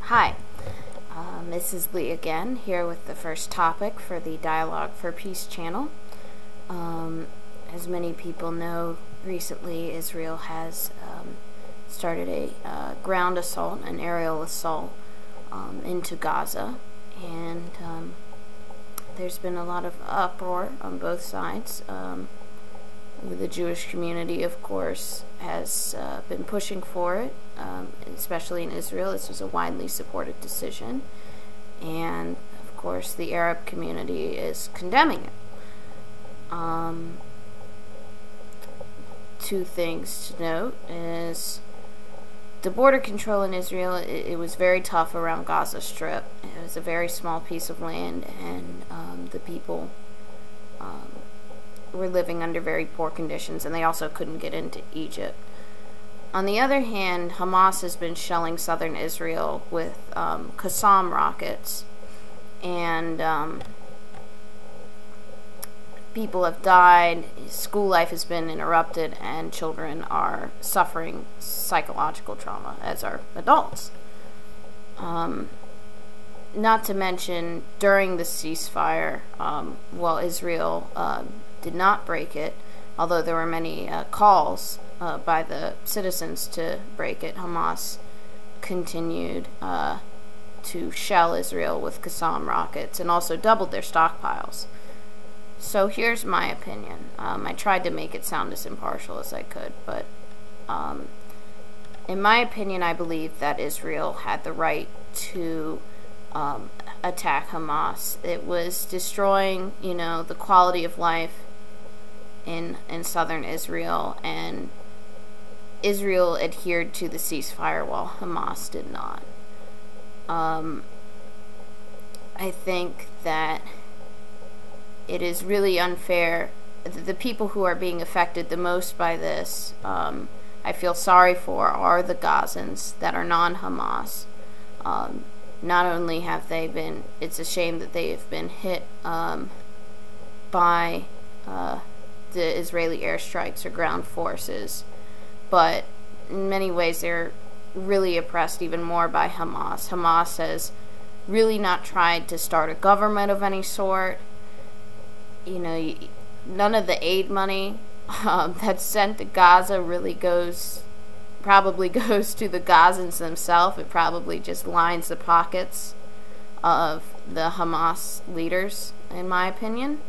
Hi, this is Lee again, here with the first topic for the Dialogue for Peace channel. As many people know, recently Israel has started a ground assault, an aerial assault into Gaza, and there's been a lot of uproar on both sides. The Jewish community, of course, has been pushing for it, especially in Israel. This was a widely supported decision. And, of course, the Arab community is condemning it. Two things to note is the border control in Israel, it was very tough around Gaza Strip. It was a very small piece of land, and the people were living under very poor conditions, and they also couldn't get into Egypt. On the other hand, Hamas has been shelling southern Israel with Qassam rockets, and people have died, school life has been interrupted, and children are suffering psychological trauma, as are adults. Not to mention, during the ceasefire, while Israel did not break it, although there were many calls by the citizens to break it, Hamas continued to shell Israel with Qassam rockets and also doubled their stockpiles. So here's my opinion. I tried to make it sound as impartial as I could, but in my opinion, I believe that Israel had the right to attack Hamas. It was destroying, the quality of life in southern Israel, and Israel adhered to the ceasefire while Hamas did not. I think that it is really unfair. The people who are being affected the most by this, I feel sorry for, are the Gazans that are non-Hamas. Not only have they been, it's a shame that they have been hit by the Israeli airstrikes or ground forces, but in many ways they're really oppressed even more by Hamas. Hamas has really not tried to start a government of any sort. None of the aid money that's sent to Gaza really probably goes to the Gazans themselves. It probably just lines the pockets of the Hamas leaders, in my opinion.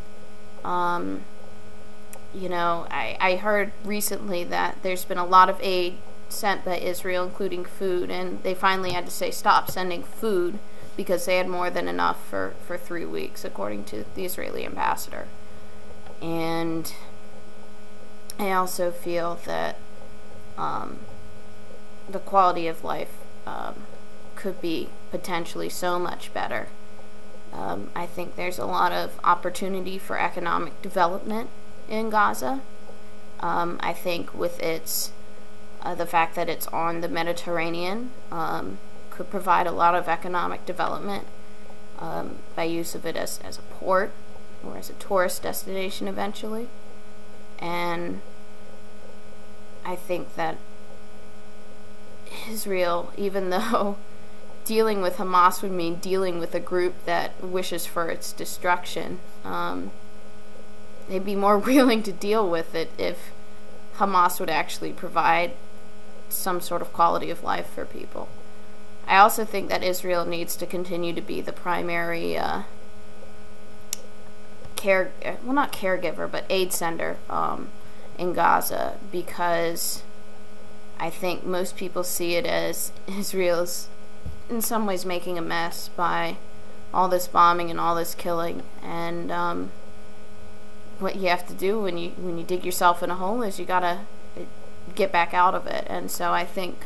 I heard recently that there's been a lot of aid sent by Israel, including food, and they finally had to say stop sending food because they had more than enough for 3 weeks, according to the Israeli ambassador. And I also feel that the quality of life could be potentially so much better. I think there's a lot of opportunity for economic development in Gaza. I think with its the fact that it's on the Mediterranean could provide a lot of economic development by use of it as a port or as a tourist destination eventually. And I think that Israel, even though dealing with Hamas would mean dealing with a group that wishes for its destruction, they'd be more willing to deal with it if Hamas would actually provide some sort of quality of life for people. I also think that Israel needs to continue to be the primary not caregiver, but aid sender in Gaza, because I think most people see it as Israel's in some ways making a mess by all this bombing and all this killing, and what you have to do when you dig yourself in a hole is you gotta get back out of it. And so I think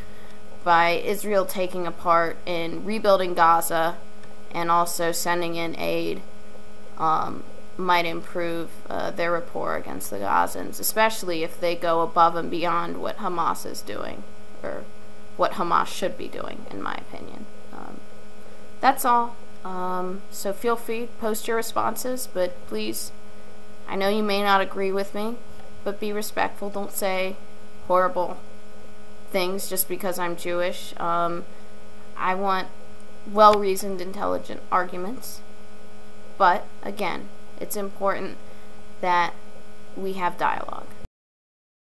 by Israel taking a part in rebuilding Gaza and also sending in aid might improve their rapport against the Gazans, especially if they go above and beyond what Hamas is doing, or what Hamas should be doing, in my opinion. That's all. So feel free to post your responses, but please, I know you may not agree with me, but be respectful. Don't say horrible things just because I'm Jewish. I want well-reasoned, intelligent arguments. But, again, it's important that we have dialogue.